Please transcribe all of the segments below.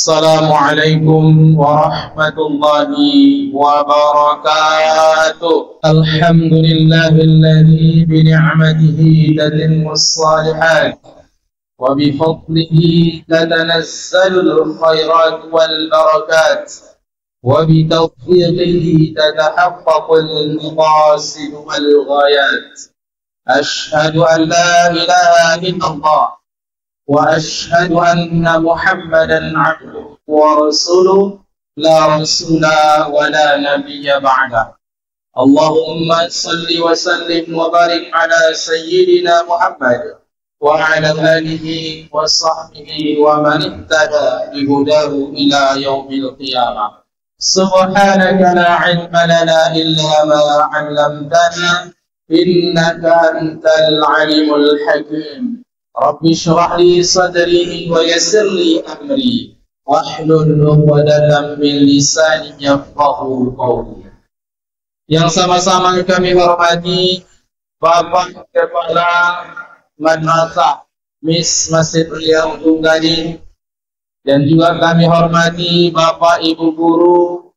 Assalamualaikum warahmatullahi wabarakatuh. Alhamdulillahilladzi bi ni'matihi tatimmus shalihat wa bi fadlihi tatanazzalul khairat wal barakat wa bi tawfiqihi tatahaqqaqul maqasid wal ghayat. Ashhadu an la ilaha illallah وأشهد أن محمدا عبده ورسوله لا رسول ولا نبي بعده اللهم صل وسلم وبارك على سيدنا محمد وعلى آله وصحبه ومن اهتدى بهداه إلى يوم القيامة سبحانك لا علم لنا إلا ما علمتنا إنك أنت العليم الحكيم Rabbi syrah li sadri wa yassir li amri wahlul 'uqdatam min lisani yafqahu qawli. Yang sama-sama kami hormati Bapak Kepala Madrasah Miss Masjid Raya Ujung Gading, dan juga kami hormati Bapak Ibu Guru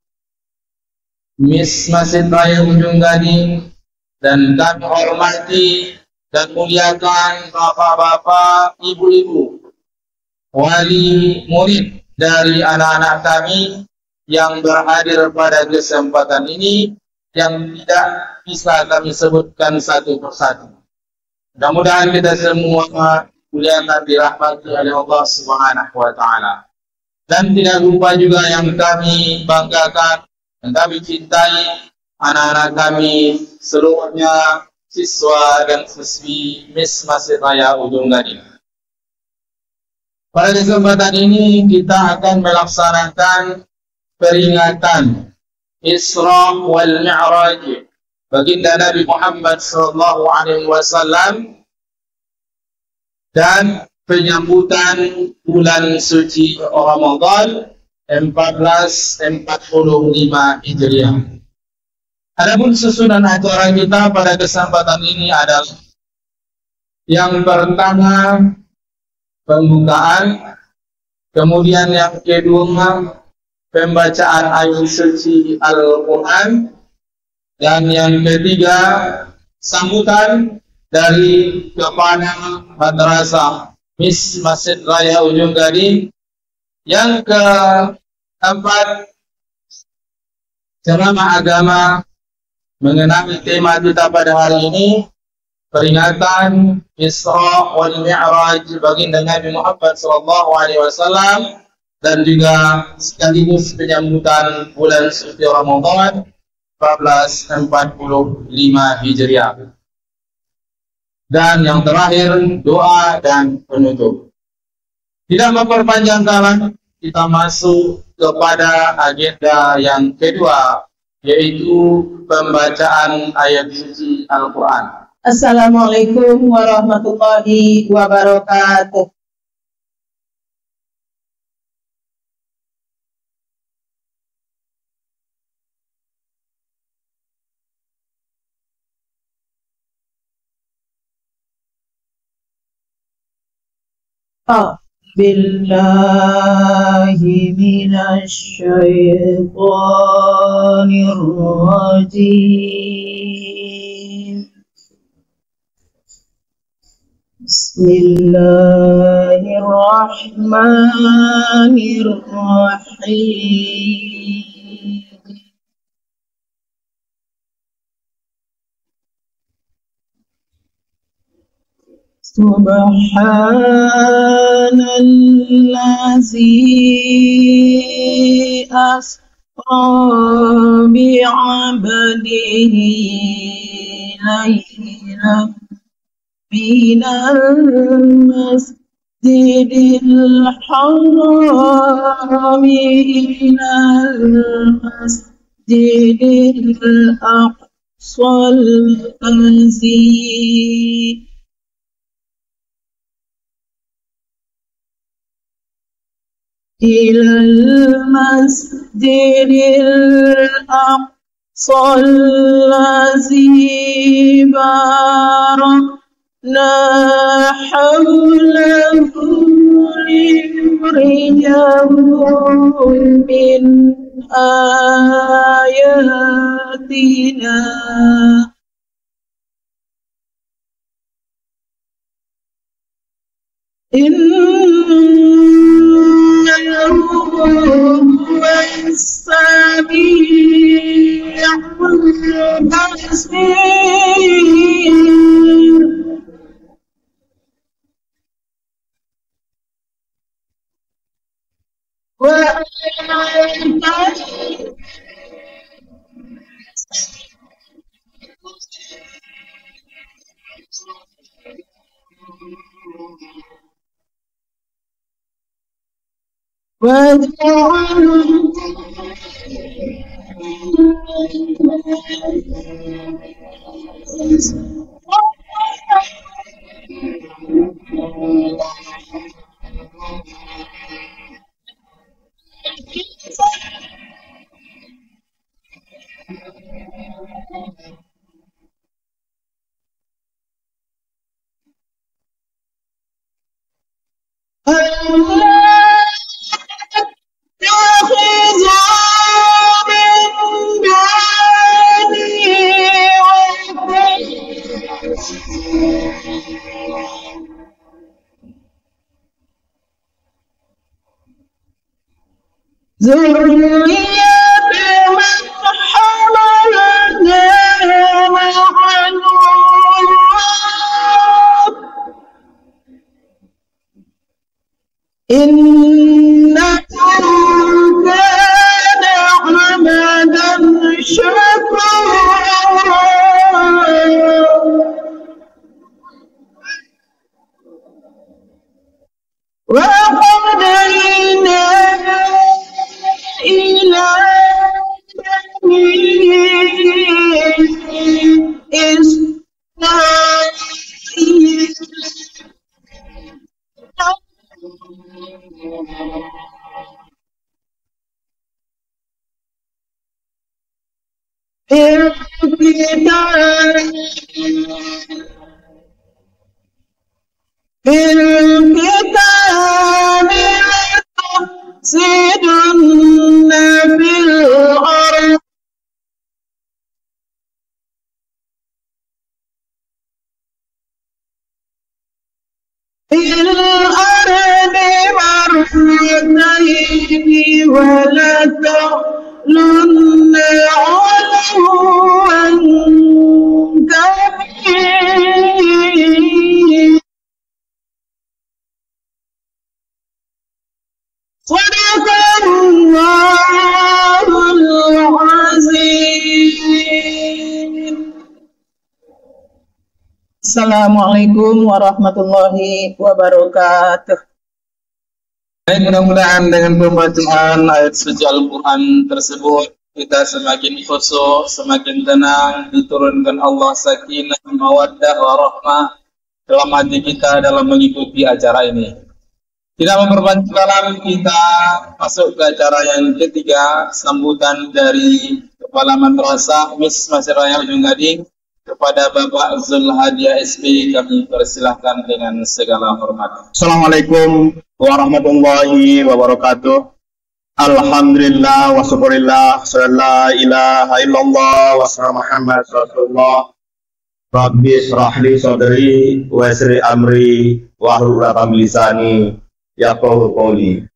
Miss Masjid Raya Ujung Gading, dan kami hormati dan muliakan bapak-bapak, ibu-ibu, wali murid dari anak-anak kami yang berhadir pada kesempatan ini, yang tidak bisa kami sebutkan satu persatu. Mudah-mudahan kita semua muliakan dirahmati oleh Allah Subhanahu wa Ta'ala. Dan tidak lupa juga yang kami banggakan, yang kami cintai, anak-anak kami seluruhnya, siswa dan siswi Miss Masjid Raya Ujung Gading. Pada kesempatan ini kita akan melaksanakan peringatan Isra wal Mi'raj baginda Nabi Muhammad SAW dan penyambutan bulan suci Ramadan 1445 Hijriah. Adapun susunan acara kita pada kesempatan ini adalah yang pertama pembukaan, kemudian yang kedua pembacaan ayat suci Al-Quran, dan yang ketiga sambutan dari kepada Madrasah Miss Masjid Raya Ujung Gading. Yang keempat ceramah agama mengenai tema kita pada hari ini, peringatan Isra wal Mi'raj baginda Nabi Muhammad SAW, dan juga sekaligus penyambutan bulan suci Ramadan 1445 Hijriah. Dan yang terakhir doa dan penutup. Tidak memperpanjang kalam, kita masuk kepada agenda yang kedua, yaitu pembacaan ayat suci Al-Quran. Assalamualaikum warahmatullahi wabarakatuh. Billahi minasyaitonir rajim. Bismillahirrahmanirrahim. Subhanallazi asra bi'abdihi laylan minal masjidil haram ilal masjidil aqsal lazi ilal masjidil aqsal الذي باركنا حوله لنريه من آياتنا إنه هو السميع البصير. ذرية من حملنا مع نوح إنه كان عبدا شكورا وقضينا إلى بني إسرائيل في الكتاب لتفسدن في الأرض مرتين ولتعلن علوا كبيرا. صدق الله العظيم. Assalamualaikum warahmatullahi wabarakatuh. Baik, mudah-mudahan dengan pembacaan ayat suci Al-Quran tersebut kita semakin khusyuk, semakin tenang, diturunkan Allah sakinah, mawaddah, warahmah dalam hati kita dalam mengikuti acara ini. Tidak memperpanjang kalam, kita masuk ke acara yang ketiga, sambutan dari Kepala Madrasah Miss Masiraya Ujung Gading kepada Bapak Zulhadiah SP, kami persilahkan dengan segala hormat. Assalamualaikum warahmatullahi wabarakatuh. Alhamdulillah wa syukurillah, la ilaha illallah wa Muhammad rasulullah. Rabbi israh li sadri wa yassir amri wa hlul 'uqdatam min lisani yafqahu qawli.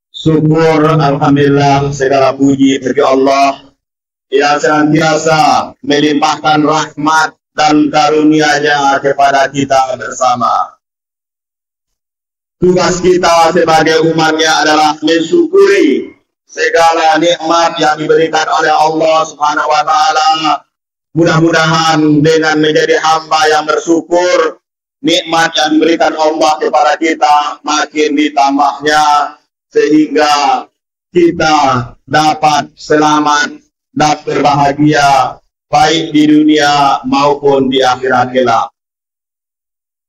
Syukur alhamdulillah, segala puji bagi Allah yang senantiasa melimpahkan rahmat dan karunia-Nya kepada kita bersama. Tugas kita sebagai umatnya adalah mensyukuri segala nikmat yang diberikan oleh Allah Subhanahu wa Ta'ala. Mudah-mudahan dengan menjadi hamba yang bersyukur, nikmat yang diberikan Allah kepada kita makin ditambahnya, sehingga kita dapat selamat dan berbahagia baik di dunia maupun di akhirat kelak.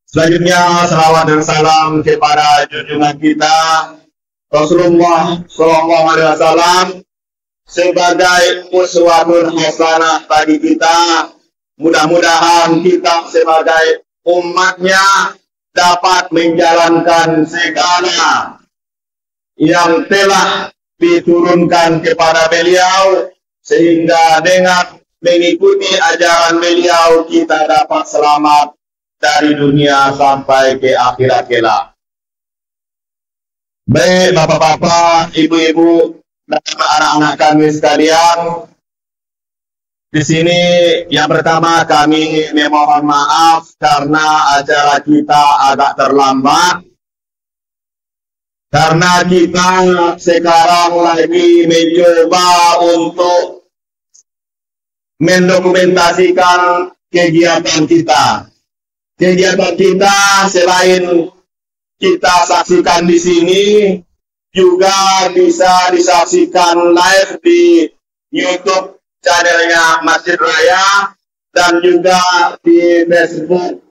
Selanjutnya salawat dan salam kepada junjungan kita Rasulullah SAW sebagai uswatun hasanah bagi kita. Mudah-mudahan kita sebagai umatnya dapat menjalankan segala yang telah diturunkan kepada beliau, sehingga dengan mengikuti ajaran beliau kita dapat selamat dari dunia sampai ke akhirat kelak. Baik bapak-bapak, ibu-ibu, dan anak-anak kami sekalian, di sini yang pertama kami memohon maaf karena acara kita agak terlambat. Karena kita sekarang lagi mencoba untuk mendokumentasikan kegiatan kita. Kegiatan kita selain kita saksikan di sini, juga bisa disaksikan live di YouTube channelnya Masjid Raya dan juga di Facebook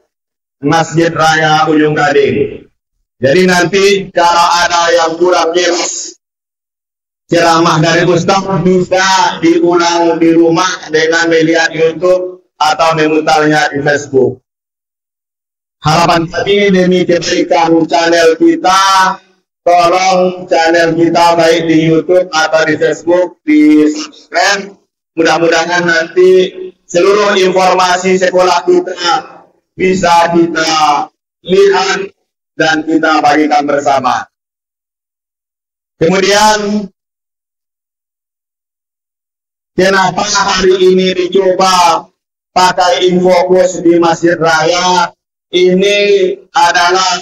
Masjid Raya Ujung Gading. Jadi nanti kalau ada yang kurang jelas ceramah dari Ustaz bisa diulang di rumah dengan melihat YouTube atau memutarnya di Facebook. Harapan kami demi kebaikan channel kita, tolong channel kita baik di YouTube atau di Facebook di subscribe. Mudah-mudahan nanti seluruh informasi sekolah kita bisa kita lihat dan kita bagikan bersama. Kemudian, kenapa hari ini dicoba pakai InfoKos di Masjid Raya? Ini adalah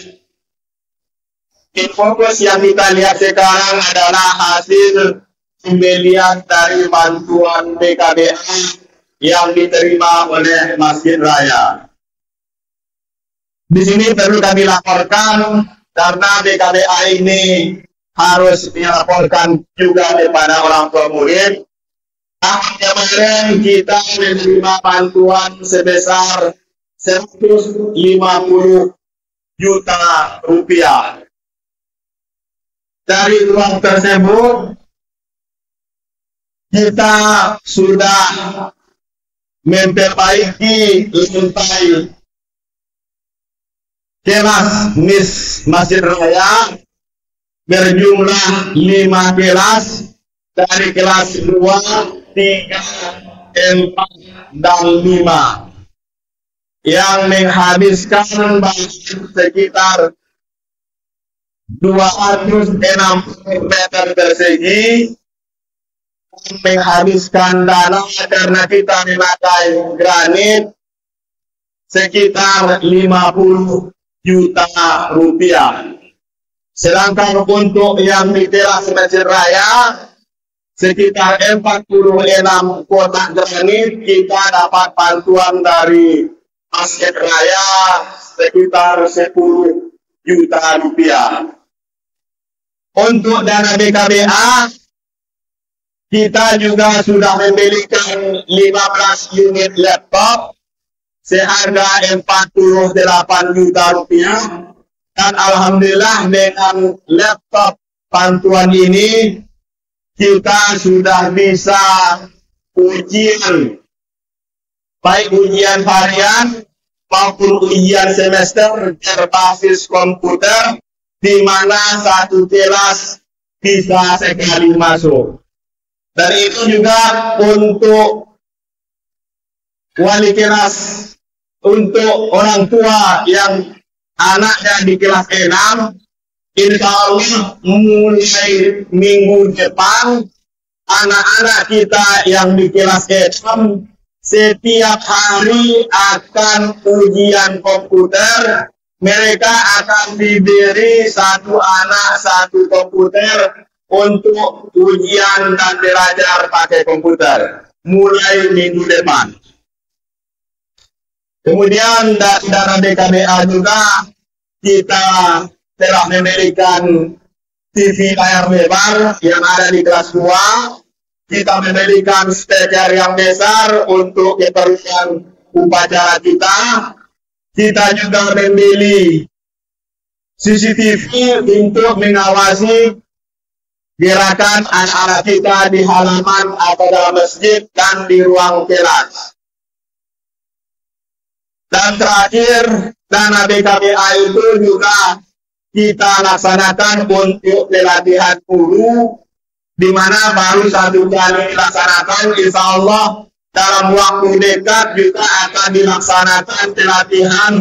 InfoKos yang kita lihat sekarang adalah hasil pembelian dari bantuan BKBA yang diterima oleh Masjid Raya. Di sini perlu kami laporkan karena BKBA ini harus dilaporkan juga kepada orang tua murid. Kemarin kita menerima bantuan sebesar 150 juta rupiah. Dari uang tersebut kita sudah memperbaiki lantai kelas Masjid Raya berjumlah 5 kelas, dari kelas 2, 3, 4, dan 5 yang menghabiskan sekitar 260 meter persegi, menghabiskan dana karena kita memakai granit sekitar 50 juta rupiah. Sedangkan untuk yang di teras Masjid Raya sekitar 46 kotak granit kita dapat bantuan dari Masjid Raya sekitar 10 juta rupiah. Untuk dana BKBA kita juga sudah membelikan 15 unit laptop seharga 48 juta rupiah, dan alhamdulillah dengan laptop bantuan ini kita sudah bisa ujian, baik ujian harian maupun ujian semester berbasis komputer, di mana satu kelas bisa sekali masuk. Dan itu juga untuk wali kelas, untuk orang tua yang anaknya di kelas 6, insya Allah mulai minggu depan anak-anak kita yang di kelas 6 setiap hari akan ujian komputer. Mereka akan diberi satu anak satu komputer untuk ujian dan belajar pakai komputer mulai minggu depan. Kemudian dari dana BKBA juga kita telah memberikan TV layar lebar yang ada di kelas 2. Kita memberikan speaker yang besar untuk keperluan upacara kita. Kita juga membeli CCTV untuk mengawasi gerakan anak-anak kita di halaman atau dalam masjid dan di ruang kelas. Dan terakhir, dana BKBA itu juga kita laksanakan untuk pelatihan guru, di mana baru 1 kali dilaksanakan. Insya Allah dalam waktu dekat juga akan dilaksanakan pelatihan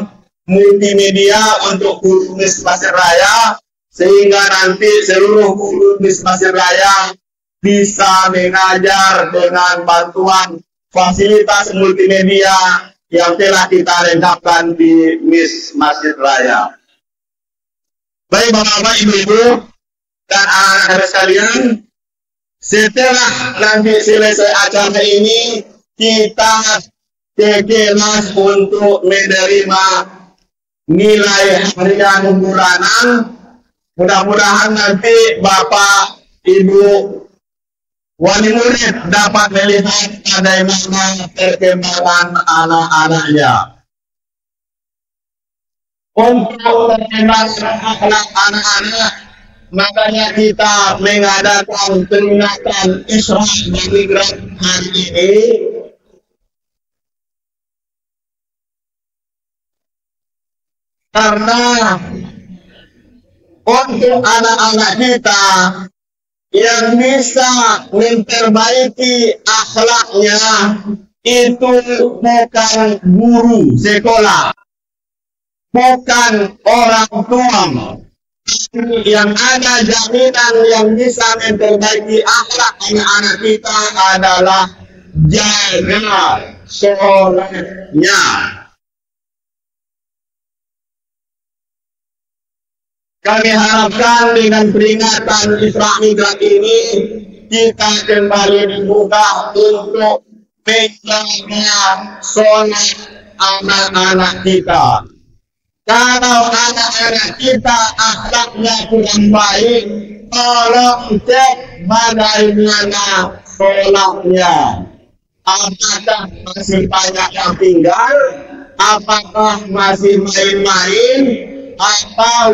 multimedia untuk guru MIS Masjid Raya, sehingga nanti seluruh guru MIS Masjid Raya bisa mengajar dengan bantuan fasilitas multimedia yang telah kita lengkapkan di MIS Masjid Raya. Baik Bapak-Bapak, Ibu-Ibu, dan anak-anak sekalian, setelah nanti selesai acara ini, kita ke kelas untuk menerima nilai harian bulanan. Mudah-mudahan nanti Bapak, Ibu, wali murid dapat melihat bagaimana perkembangan anak-anaknya. Untuk perkembangan akhlak anak-anak, makanya kita mengadakan peringatan Isra dan Mi'raj hari ini. Karena untuk anak-anak kita yang bisa memperbaiki akhlaknya itu bukan guru sekolah, bukan orang tua, yang ada jaminan yang bisa memperbaiki akhlak anak-anak kita adalah jaga sholatnya. Kami harapkan dengan peringatan Isra Mi'raj ini kita kembali dibuka untuk menjaga sholat anak-anak kita. Kalau anak-anak kita akhlaknya kurang baik, tolong cek bagaimana sholatnya. Apakah masih banyak yang tinggal? Apakah masih main-main? Atau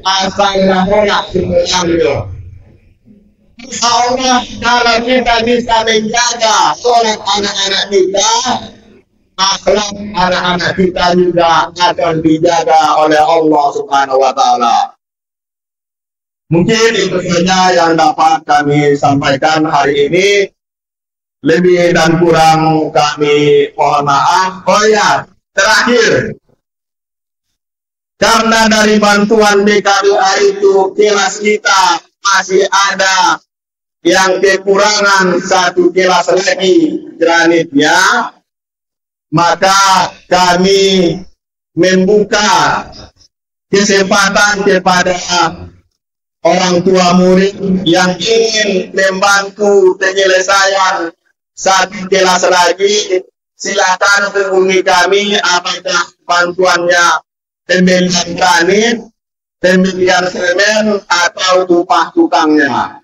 asalnya orang sebenarnya? Insya Allah kalau kita bisa menjaga sholat anak-anak kita, akhlak anak-anak kita juga akan dijaga oleh Allah Subhanahu wa Ta'ala. Mungkin itu saja yang dapat kami sampaikan hari ini. Lebih dan kurang kami mohon maaf. Oh ya, terakhir, karena dari bantuan BKBA itu kelas kita masih ada yang kekurangan 1 kelas lagi granitnya, maka kami membuka kesempatan kepada orang tua murid yang ingin membantu penyelesaian 1 kelas lagi. Silakan hubungi kami, apakah bantuannya pembelian granit, pembelian semen, atau upah tukangnya.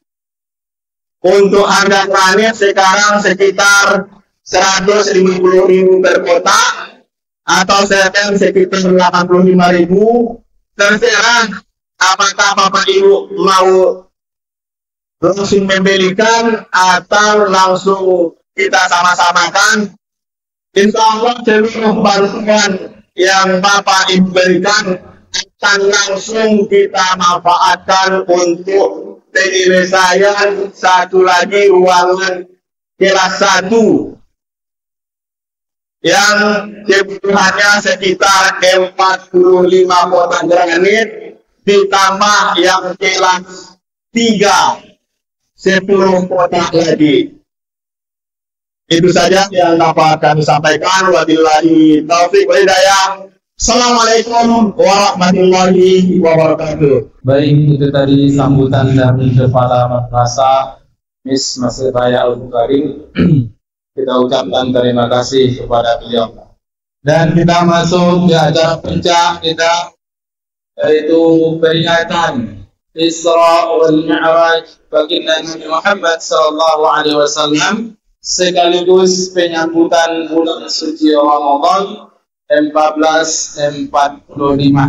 Untuk harga granit sekarang sekitar 150.000 per kotak, atau semen sekitar 85.000. Terserah apakah Bapak Ibu mau langsung membelikan atau langsung kita sama-samakan. Insya Allah seluruh bantuan yang Bapak Ibu berikan akan langsung kita manfaatkan untuk penyelesaian 1 lagi ruangan kelas 1 yang kebutuhannya sekitar 45 kotak granit, ditambah yang kelas 3 10 kotak lagi. Itu saja yang dapat kami sampaikan. Wabillahi taufiq wal hidayah. Assalamualaikum warahmatullahi wabarakatuh. Baik, itu tadi sambutan dari Kepala Madrasah MIS Masjid Raya Al-Bukhari. Kita ucapkan terima kasih kepada beliau. Dan kita masuk ke acara puncak kita, yaitu peringatan Isra wal Mi'raj baginda Nabi Muhammad SAW, sekaligus penyambutan bulan suci Ramadan 1445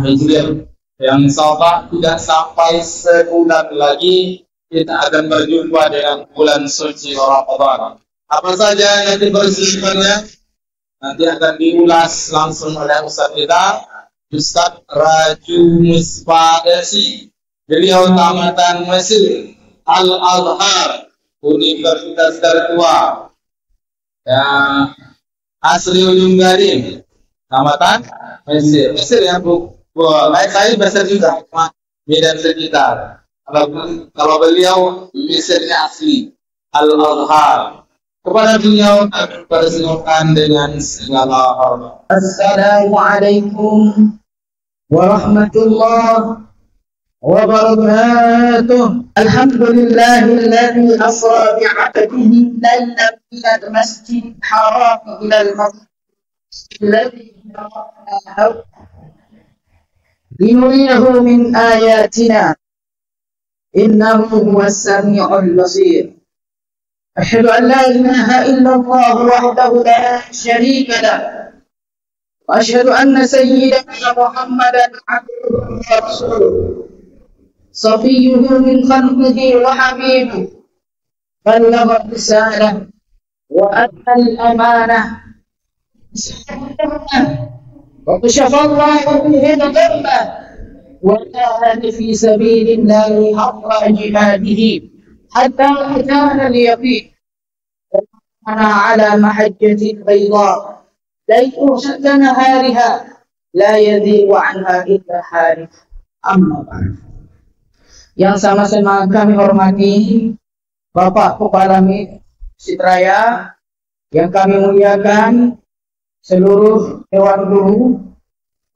Hijriah yang insya Allah tidak sampai sebulan lagi kita akan berjumpa dengan bulan suci Ramadan. Apa saja yang dipersiapkannya nanti akan diulas langsung oleh Ustaz kita, Ustaz Raju Musfa'esi. Beliau tamatan Mesir Al-Azhar, Universitas tertua yang asli Ujung Garing, tamatan Mesir. Mesir ya Bu. Saya Mesir juga, Medan sekitar. Kalau beliau Mesirnya asli Al-Azhar. Kepada beliau kami persilakan dengan segala hormat. Assalamualaikum warahmatullahi وبركاته الحمد لله الذي أسرى بعبده ليلا من المسجد الحرام إلى المسجد الذي لنريه من آياتنا إنه هو السميع البصير أشهد أن لا إله إلا الله وحده لا شريك له وأشهد أن سيدنا محمدا عبده ورسوله صفيه من خلقه وحبيبه بلغ الرسالة وأدى الأمانة وكشف الله به الغمة وجاهد في سبيل الله حق جهاده حتى أتانا اليقين وكان على محجة بيضاء ليلها كنهارها لا يزيغ عنها إلا حالك. أما بعد. Yang sama-sama kami hormati Bapak Kepala Masjid Raya, yang kami muliakan seluruh Dewan Guru,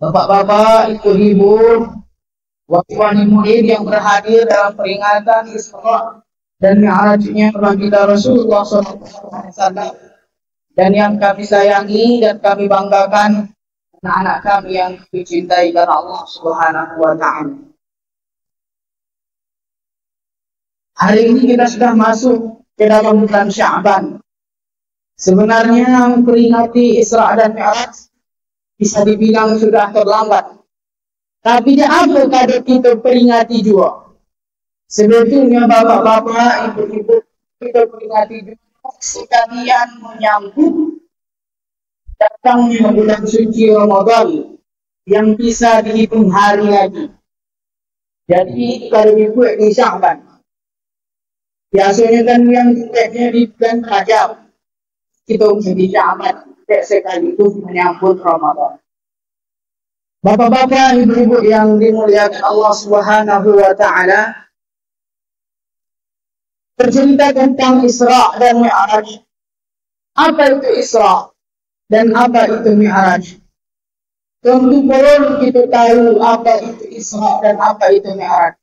Bapak-bapak, Ibu-ibu, wali murid yang berhadir dalam peringatan Isra dan Mi'rajnya baginda Rasulullah SAW, dan yang kami sayangi dan kami banggakan anak-anak kami yang dicintai oleh Allah Subhanahu wa Ta'ala. Hari ini kita sudah masuk ke dalam bulan Sya'ban. Sebenarnya memperingati Isra dan Mi'raj bisa dibilang sudah terlambat. Tapi apa kada kita peringati juga? Sebetulnya bapak-bapak, ibu-ibu, kita peringati juga sekalian menyambut datangnya bulan suci Ramadan yang bisa dihitung hari lagi. Jadi kalau dibuat di Sya'ban, biasanya kan yang dibuatnya di bulan Rajab, kita menjadi Sya'ban sekaligus menyambut Ramadan. Bapak-bapak, ibu-ibu yang dimuliakan Allah Subhanahu wa Ta'ala, bercerita tentang Isra dan Mi'raj. Apa itu Isra dan apa itu Mi'raj? Tentu perlu kita tahu apa itu Isra dan apa itu Mi'raj.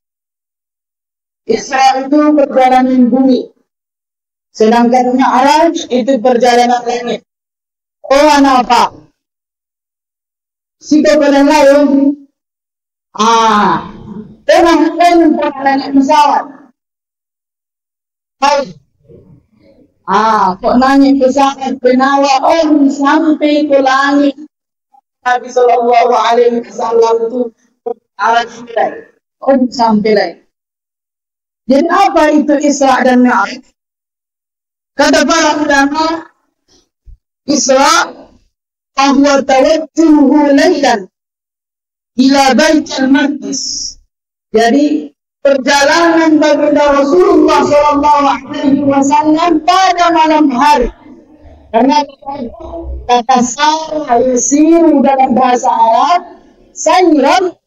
Isra itu perjalanan bumi, sedangkan Mi'raj itu perjalanan langit. Oh, apa? Sika pada lain, tenang pada naik pesawat. Hai, kok naik pesawat penawa sampai ke langit. Nabi Sallallahu Alaihi Wasallam itu sampai lain. Jadi apa itu Isra dan Mi'raj? Kata para ulama, Isra bahwa tawajjuhu laylan ila Baitul Maqdis. Jadi perjalanan baginda Rasulullah SAW pada malam hari. Karena kata sayru dalam bahasa Arab, sayran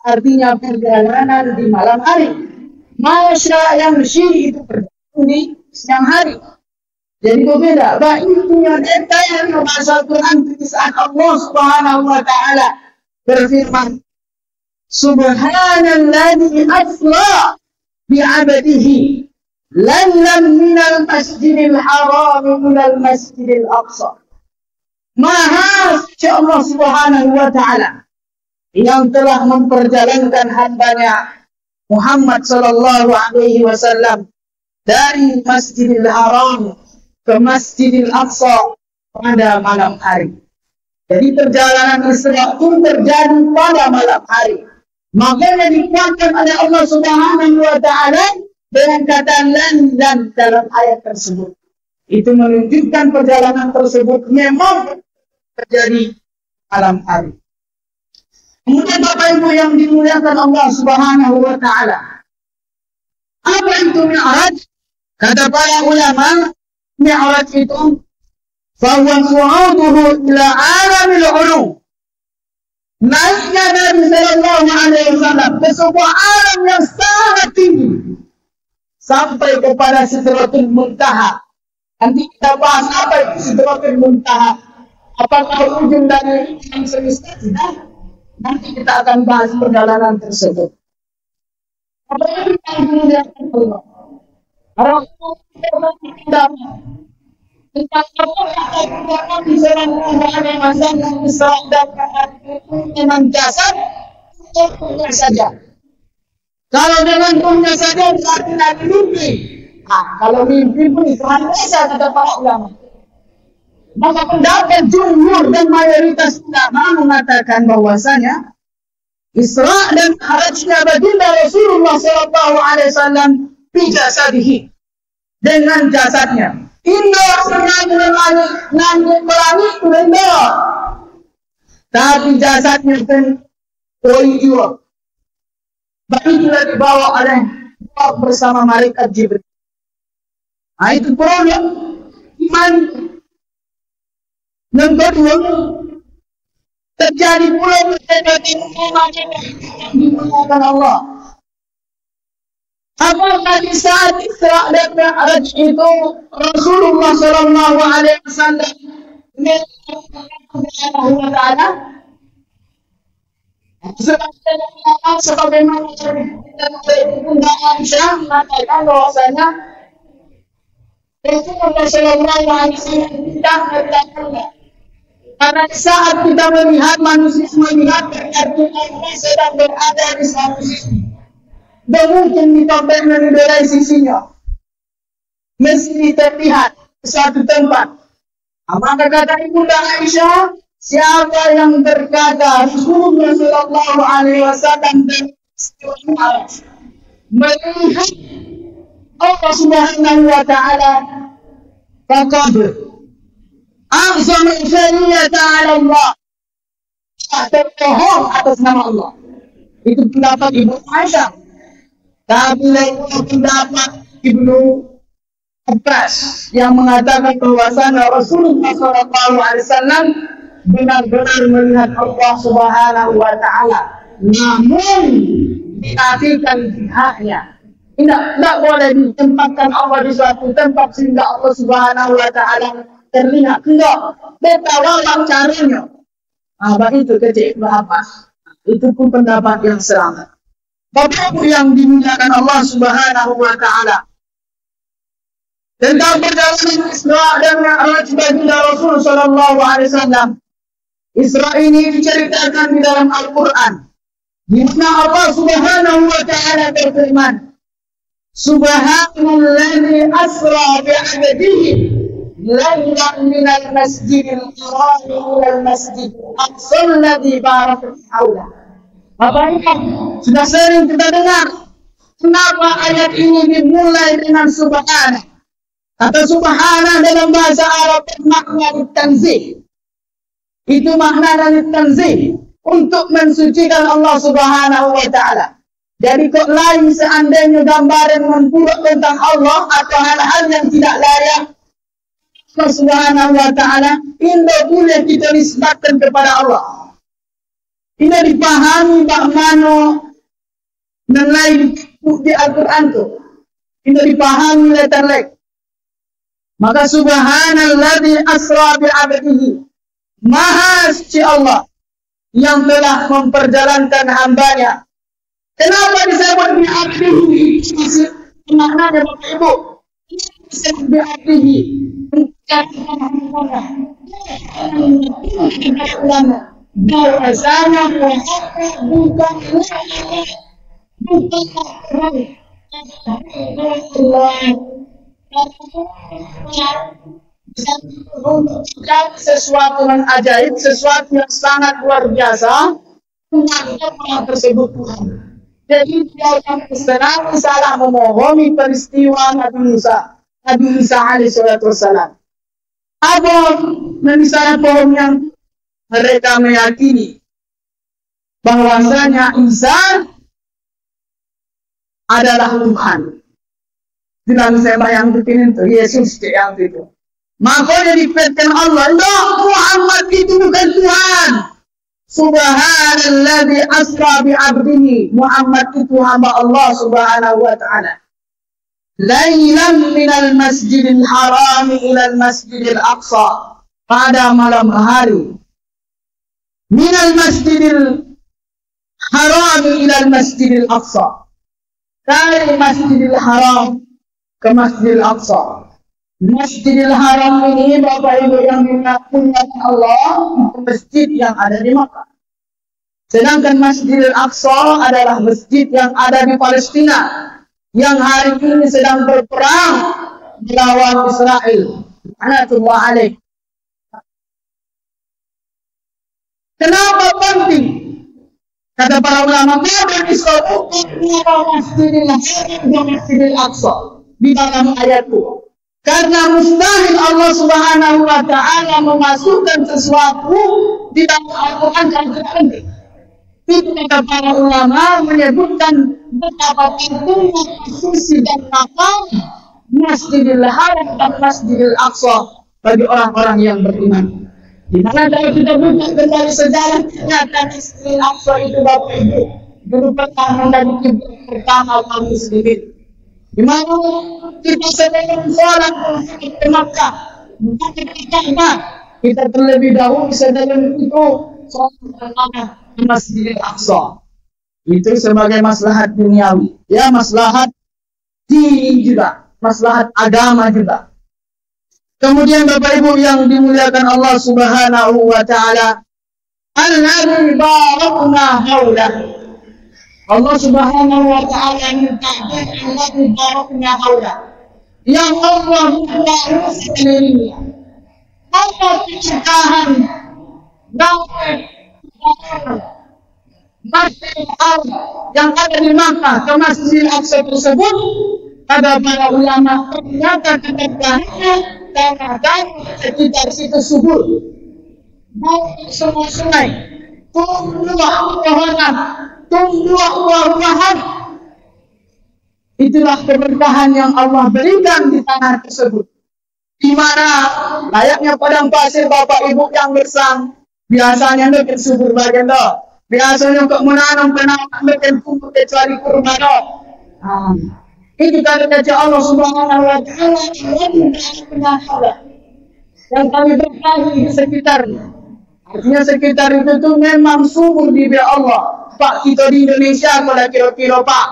artinya perjalanan di malam hari. Masya yang syiri itu berjalan di siang hari. Jadi berbeda. Itu yang detail yang bahasa Quran saat Allah Subhanahu wa Ta'ala berfirman, Subhanalladzi asra bi'abadihi laylan minal masjidil haram ilal masjidil aqsa. Maha suci Allah Subhanahu wa Ta'ala yang telah memperjalankan hambanya Muhammad sallallahu alaihi wasallam dari Masjidil Haram ke Masjidil Aqsa pada malam hari. Jadi perjalanan Isra pun terjadi pada malam hari. Makanya dikuatkan oleh Allah Subhanahu wa Ta'ala dengan kata lan dalam ayat tersebut. Itu menunjukkan perjalanan tersebut memang terjadi malam hari. Kemudian Bapak Ibu yang dimuliakan Allah Subhanahu wa taala. Apa itu Mi'raj? Kata para ulama, Mi'raj itu fahuwa su'uduhu ila alamil 'ulu. Naiknya Nabi sallallahu alaihi wasallam ke sebuah alam yang sangat tinggi sampai kepada Sidratul Muntaha. Nanti kita bahas apa itu Sidratul Muntaha. Apakah ujung dari yang semesta? Tidak. Nanti kita akan bahas perjalanan tersebut. Apa yang kita muliakan Allah? Rasulullah tidak kita katakan di dalam ada masalah Isra dan Mi'raj itu dengan jasad punya saja. Kalau dengan punya saja berarti Nabi mimpi. Kalau mimpi pun itu biasa kata para ulama. Maka pendapat jumhur dan mayoritas ulama mengatakan bahwasanya Isra dan Mi'rajnya baginda Rasulullah sallallahu alaihi wasallam bi jasadihi, dengan jasadnya. Indah langit rendah, tapi jasadnya pun koyur. Baiklah dibawa oleh bersama malaikat Jibril. Itu problem iman. Yang kedua, terjadi pula terjadi iman yang dimuliakan Allah. Apakah di saat Isra dan Mi'raj itu Rasulullah sallallahu alaihi wasallam Subhanahu wa ta'ala sebagaimana Bunda Aisyah mengatakan bahwasanya Rasulullah sallallahu alaihi wasallam tidak bertanya. Karena saat kita melihat manusia melihat berarti Allah sedang berada di satu sisi. Dan mungkin ditampak dari sisinya. Mesti terlihat suatu tempat. Maka kata Ibunda Aisyah, siapa yang berkata Rasulullah sallallahu alaihi wasallam melihat Allah Subhanahu wa ta'ala, faqad a'zama syari'ata 'ala Allah. Terbohong atas nama Allah. Itu pendapat Ibu Aisyah. Tapi pendapat Ibnu Abbas yang mengatakan bahwasanya Rasulullah SAW benar-benar melihat Allah Subhanahu wa ta'ala, namun diartikan pihaknya. Tidak boleh ditempatkan Allah di suatu tempat sehingga Allah Subhanahu wa ta'ala terlihat. Tidak. Beta walau caranya. Itu kata Ibnu Abbas. Itu pun pendapat yang selamat. Bapak yang dimuliakan Allah Subhanahu wa ta'ala, tentang perjalanan Isra dan Mi'raj baginda Rasul sallallahu alaihi wasallam. Isra ini diceritakan di dalam Al-Qur'an, di mana Allah Subhanahu wa ta'ala berfirman, Subhanalladzi asra bi'abdihi laylan minal masjidil haram ilal masjidil aqsa alladzi barakna hawlahu. Bapak Ibu, sudah sering kita dengar kenapa ayat ini dimulai dengan subhana. Kata subhana dalam bahasa Arab makna tanzih. Itu makna dari tanzih, untuk mensucikan Allah Subhanahu wa ta'ala. Jadi kok lain seandainya gambaran memburuk tentang Allah atau hal-hal yang tidak layak Allah Subhanahu wa ta'ala, ini boleh kita nisbatkan kepada Allah. Ini dipahami bagaimana nilai di Al-Quran itu. Ini dipahami letter-letter. Maka subhanalladzi asra bi'abdihi, maha suci Allah yang telah memperjalankan hambanya. Kenapa disebut bi'abdihi? Maknanya Bapak Ibu, disebut bi'abdihi, menjadikan hambanya. Bahwasanya bukan sesuatu yang ajaib, sesuatu yang sangat luar biasa, menganggap orang tersebut Tuhan. Jadi dia yang senang salah memahami peristiwa Nabi Isa alaihi salatu wassalam. Apa misalnya pohon yang mereka meyakini bahwasanya Isa adalah Tuhan. Tidak bisa bayangkan itu Yesus yang itu. Makanya dikatakan Allah, "Loh, Muhammad itu bukan Tuhan." Subhanalladzi asra bi 'abdihi. Muhammad itu hamba Allah Subhanahu wa ta'ala. Lailan minal masjidil haram ila al masjidil aqsa. Pada malam hari. Minal masjidil haram ila al masjidil aqsa. Dari masjidil haram ke masjidil aqsa. Masjidil Haram ini Bapak Ibu yang dimuliakan Allah, masjid yang ada di Makkah. Sedangkan Masjidil Aqsa adalah masjid yang ada di Palestina, yang hari ini sedang berperang melawan Israel. Laknatullah alaih. Kenapa penting? Kata para ulama, kenapa disebut Masjidil Haram dan Masjidil Aqsa di dalam ayatku? Karena mustahil Allah Subhanahu wa ta'ala memasukkan sesuatu di dalam Al-Quran dan Al-Quran. Itu kata para ulama menyebutkan betapa pentingnya posisi dan makam Masjidil Haram dan Masjidil Aqsa bagi orang-orang yang beriman. Di mana kalau kita buka kembali sejarah ternyata Masjidil Aqsa itu Bapak Ibu dulu pernah menjadi kiblat pertama kaum muslimin. Di mana kita sedang sholat ke Makkah, bukan ke Ka'bah. Kita terlebih dahulu sedang itu sholat pertama di Masjidil Aqsa. Itu sebagai maslahat duniawi, ya maslahat dini juga, maslahat agama juga. Kemudian Bapak Ibu yang dimuliakan Allah Subhanahu wa ta'ala, Al-Nabi barakna haulah. Allah Subhanahu wa ta'ala minta Allah barakna haulah. Yang Allah membaru sekelilingnya. Apa pencegahan damai Masjidil Haram yang ada di Makkah ke Masjidil Aqsa tersebut, kata para ulama ternyata keberkahannya tanah-tanah sekitar situ subur, mau semua sungai, tumbuh pohonan, tumbuh buah-buahan. Itulah keberkahan yang Allah berikan di tanah tersebut. Di mana layaknya padang pasir Bapak Ibu yang gersang, biasanya dekat subur bagian doh. Biasanya untuk menanam tanaman dekat tumbuh kecuali kurma doh. Itu karena Allah Subhanahu wa ta'ala yang kami berkahi di sekitarnya. Artinya sekitar itu tuh memang subur di Allah. Pak, kita di Indonesia kalau kira-kira Pak.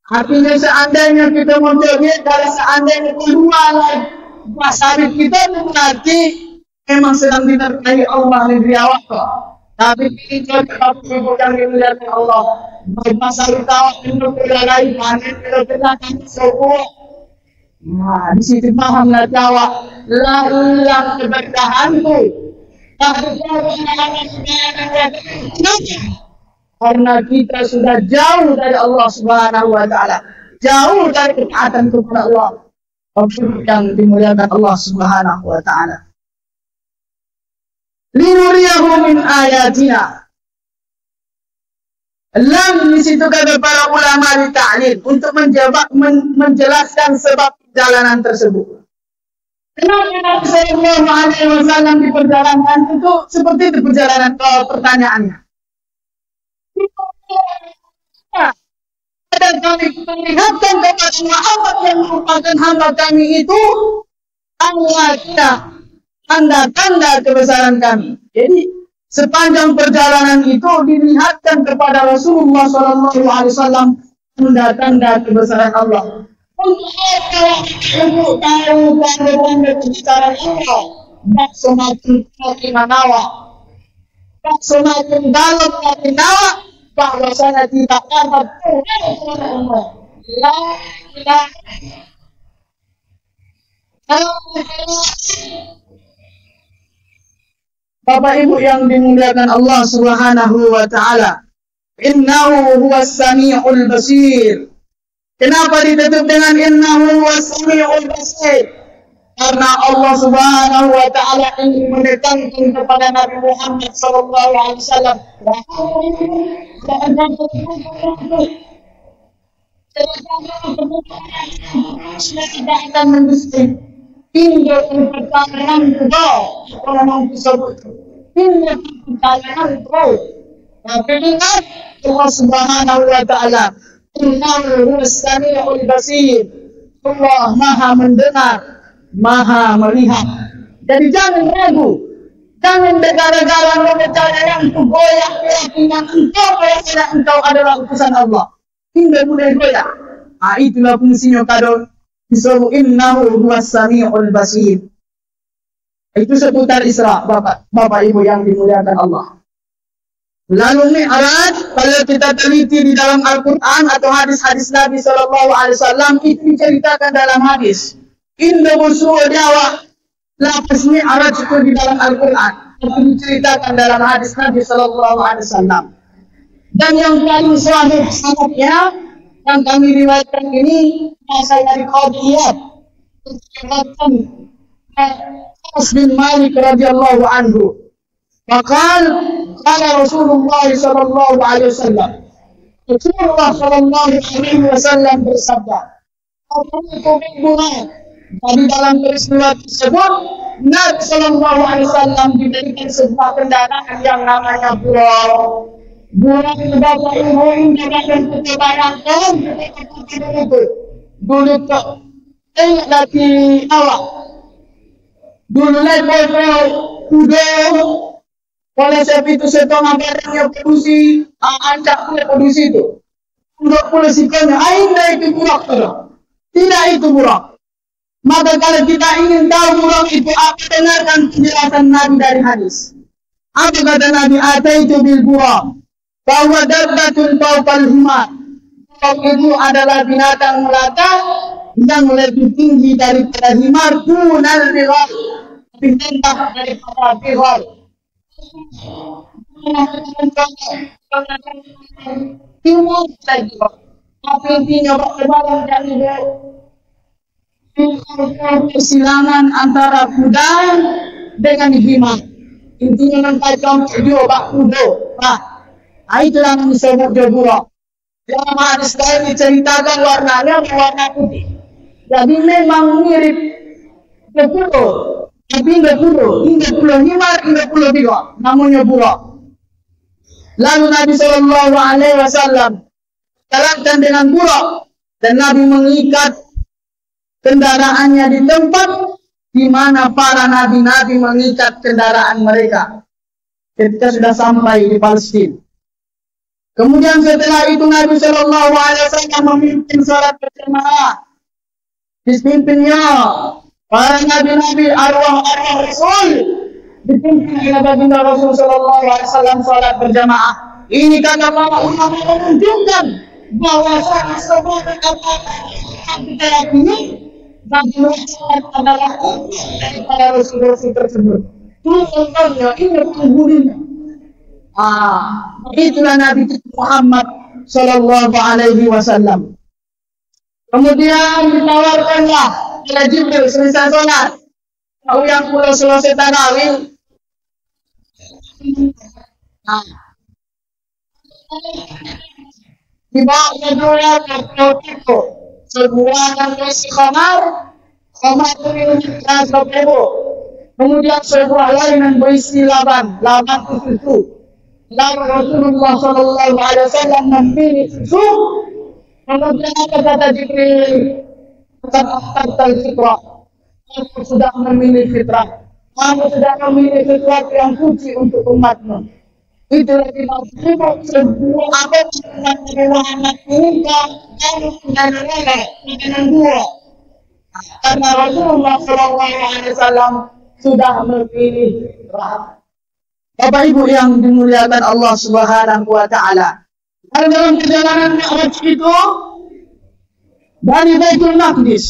Artinya seandainya kita mau joget dari seandainya keluar buah sawit kita berarti memang sedang diberkahi Allah negeri awak kok. Tapi kita Ibu yang dimuliakan Allah, buah sawit awak itu berlari panen kita akan sebuah. Nah, di situ pahamlah awak lalang keberkahanku. Karena kita sudah jauh dari Allah Subhanahu wa ta'ala, jauh dari ketaatan kepada Allah yang dimuliakan Allah Subhanahu wa ta'ala. Linuriyahu min ayatina. Lam di situ kata para ulama di ta'lil untuk menjelaskan sebab perjalanan tersebut. Kenapa Nabi Sallallahu Alaihi Wasallam di perjalanan itu seperti itu perjalanan pertanyaannya. Dan kami melihatkan kepada Muhammad yang merupakan hamba kami itu tanda-tanda kebesaran kami. Jadi sepanjang perjalanan itu dilihatkan kepada Rasulullah Sallallahu Alaihi Wasallam tanda-tanda kebesaran Allah. Untuk ibu tahu tanda-tanda kebesaran Allah, tak semakin manawa, tak semakin dalam hati nawa. Bahwasanya tidak ada Tuhan Allah. La ilaha illallah. Bapak Ibu yang dimuliakan Allah Subhanahu wa ta'ala, Innahu huwas sami'ul basir. Kenapa ditutup dengan innahu huwas sami'ul basir? Karena Allah Subhanahu wa taala ingin menekankan kepada Nabi Muhammad sallallahu alaihi wasallam tidak akan mendusta hingga perkataan kedua orang tersebut hingga perkataan kedua. Tapi ingat Allah Subhanahu wa taala innahu huwas sami'ul basir. Allah Maha mendengar, Maha melihat. Jadi jangan ragu, jangan gara-gara mempercaya yang goyah keyakinan engkau bahwa engkau adalah utusan Allah hingga mulai goyah. Itulah fungsinya kado disuruh innahu huwas sami'ul basir. Itu seputar Isra, Bapak Ibu yang dimuliakan Allah. Lalu Mi'raj, kalau kita teliti di dalam Al-Quran atau hadis-hadis Nabi SAW, itu diceritakan dalam hadis. Indah bersuruh Jawa, lapas Mi'raj itu di dalam Al-Quran, itu diceritakan dalam hadis Nabi SAW. Dan yang paling sahih sanadnya, yang kami riwayatkan ini, saya dari Qadiyat, diceritakan Anas bin Malik radhiyallahu anhu. Qala Rasulullah sallallahu alaihi wasallam. Rasulullah sallallahu alaihi wasallam bersabda, tadi dalam peristiwa tersebut Nabi sallallahu alaihi wasallam diberikan sebuah kendaraan yang namanya buraq. Buraq itu Bapak Ibu dan kita bayangkan itu dulu ingat dari awal. Dulu level kuda. Oleh sebab itu setengah barangnya produksi, ancak punya produksi itu. Untuk produksikannya, ainda itu buraq. Tidak itu buraq. Maka kalau kita ingin tahu buraq itu apa, dengarkan penjelasan Nabi dari hadis. Apa kata Nabi? Ataitu bil buraq. Bahwa dabbatun fawqal himar. Buraq itu adalah binatang melata yang lebih tinggi daripada himar. Dunal bighal. Lebih rendah daripada bighal. Tapi intinya persilangan antara kuda dengan himar. Intinya nanti kamu bak kuda. Itulah yang disebut buraq. Dalam hadis lain diceritakan warnanya warna putih. Jadi memang mirip kuda. Tapi indah pulau himar, indah pulau bighal, namanya buraq. Lalu Nabi Sallallahu Alaihi Wasallam terangkan dengan buraq, dan Nabi mengikat kendaraannya di tempat di mana para nabi-nabi mengikat kendaraan mereka ketika sudah sampai di Palestina. Kemudian setelah itu Nabi Sallallahu Alaihi Wasallam memimpin salat berjamaah. Dipimpinnya para nabi-nabi arwah-arwah Rasul dipimpin oleh baginda Rasul sallallahu alaihi wasallam salat berjamaah. Ini kata para ulama menunjukkan bahwa semua kita yakini bahwa adalah para Rasul-Rasul tersebut. Contohnya ini penghulunya. Itulah Nabi Muhammad sallallahu alaihi wasallam. Kemudian ditawarkanlah oleh Jibril selesai sholat. Tahu yang pulau selesai tarawih. Dibawa ke dunia tertentu. Sebuah yang berisi khamar itu minum sepebu. Kemudian sebuah lain yang berisi laban itu. Lalu Rasulullah Sallallahu Alaihi Wasallam memilih susu. Kemudian apa kata Jibril? Kamu sudah memilih fitrah. Kamu sudah memilih sesuatu yang suci untuk umatmu. Itulah dimaksud sebuah apa yang Muhammad ini dengan dua. Karena Rasulullah SAW sudah memilih fitrah. Bapak Ibu yang dimuliakan Allah Subhanahu wa Ta'ala. Dalam perjalanan Mi'raj itu dari Baitul Maqdis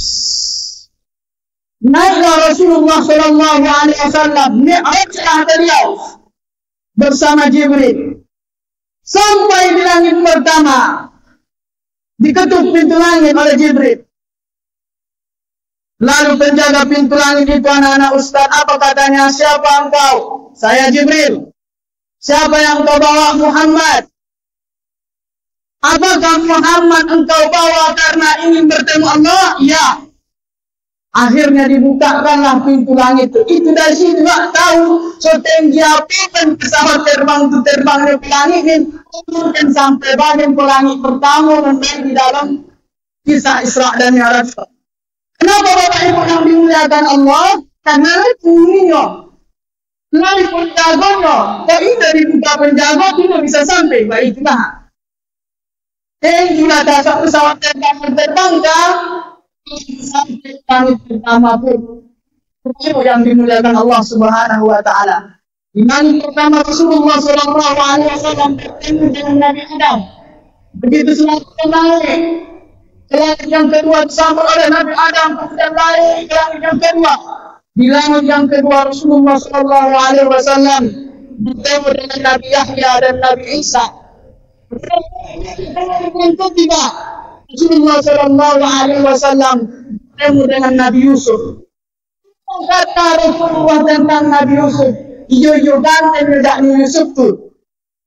naiklah Rasulullah sallallahu alaihi wasallam Mi'raj beliau bersama Jibril Sampai di langit pertama, diketuk pintu langit oleh Jibril. Lalu penjaga pintu langit itu, anak-anak ustaz, apa katanya? Siapa engkau? Saya Jibril. Siapa yang engkau bawa? Muhammad. Apakah Muhammad engkau bawa karena ingin bertemu Allah? Ya. Akhirnya dibukakanlah pintu langit itu. Dari situ nggak tahu setinggi apapun pesawat terbang itu terbang di langit ini, mungkin sampai bagian ke langit pertama dan di dalam kisah Isra dan Mi'raj. Kenapa Bapak Ibu yang dimuliakan Allah? Karena punya lalu penjaganya. Kalau ini dibuka penjaga tidak bisa sampai. Baik itulah. Juga dasar pesawat terbang sampai langit pertama pun yang dimuliakan Allah Subhanahu wa Ta'ala. Di langit pertama Rasulullah Sallallahu Alaihi Wasallam bertemu dengan Nabi Adam. Begitu selanjutnya naik ke langit yang kedua disambut oleh Nabi Adam, kemudian naik ke langit yang kedua. Di langit yang kedua Rasulullah Sallallahu Alaihi Wasallam bertemu dengan Nabi Yahya dan Nabi Isa. Yang ketiga Rasulullah Sallallahu Alaihi Wasallam bertemu dengan Nabi Yusuf. Kata Rasulullah tentang Nabi Yusuf, iyo ganteng Nabi Yusuf tu.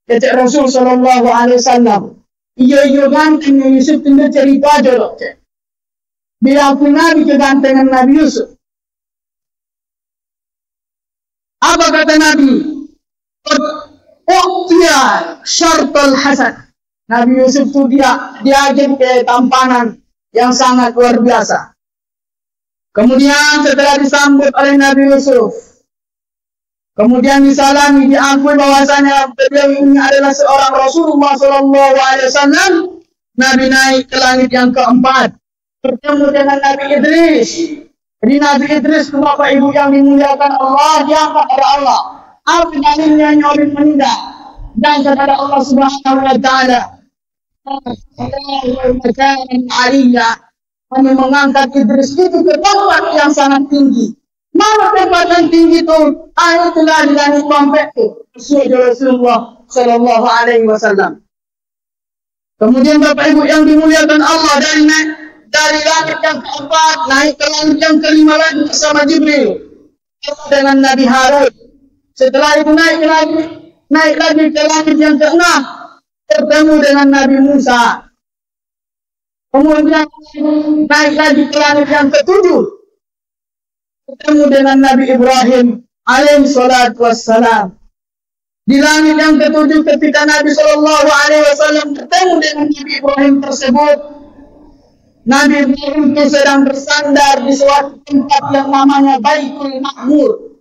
Kata Rasul Sallallahu Alaihi Wasallam, iyo ganteng Yusuf tu cerita aja loh. Bila aku Nabi kegantengan Nabi Yusuf. Apa kata Nabi? Dia syartul hasan. Nabi Yusuf itu dia ke tampanan yang sangat luar biasa. Kemudian setelah disambut oleh Nabi Yusuf, kemudian disalami, diakui bahwasanya beliau ini adalah seorang Rasulullah Sallallahu Alaihi Wasallam. Nabi naik ke langit yang keempat, bertemu dengan Nabi Idris. Jadi Nabi Idris, Bapak Ibu yang dimuliakan Allah, diangkat oleh Allah. Apa dalilnya nyolin meninggal dan kepada Allah Subhanahu wa Ta'ala. Kami mengangkat Idris itu ke tempat yang sangat tinggi. Mana tempat yang tinggi itu? Itulah di langit keempat itu. Rasulullah Sallallahu Alaihi Wasallam. Kemudian Bapak Ibu yang dimuliakan Allah, dari langit yang keempat naik ke langit yang kelima lagi bersama Jibril dengan Nabi Harun. Setelah itu naik lagi ke langit yang keenam, bertemu dengan Nabi Musa. Kemudian naik lagi ke langit yang ketujuh, bertemu dengan Nabi Ibrahim alaihi salatu wassalam. Di langit yang ketujuh ketika Nabi Sallallahu Alaihi Wasallam bertemu dengan Nabi Ibrahim tersebut, Nabi Ibrahim itu sedang bersandar di suatu tempat yang namanya Baitul Ma'mur.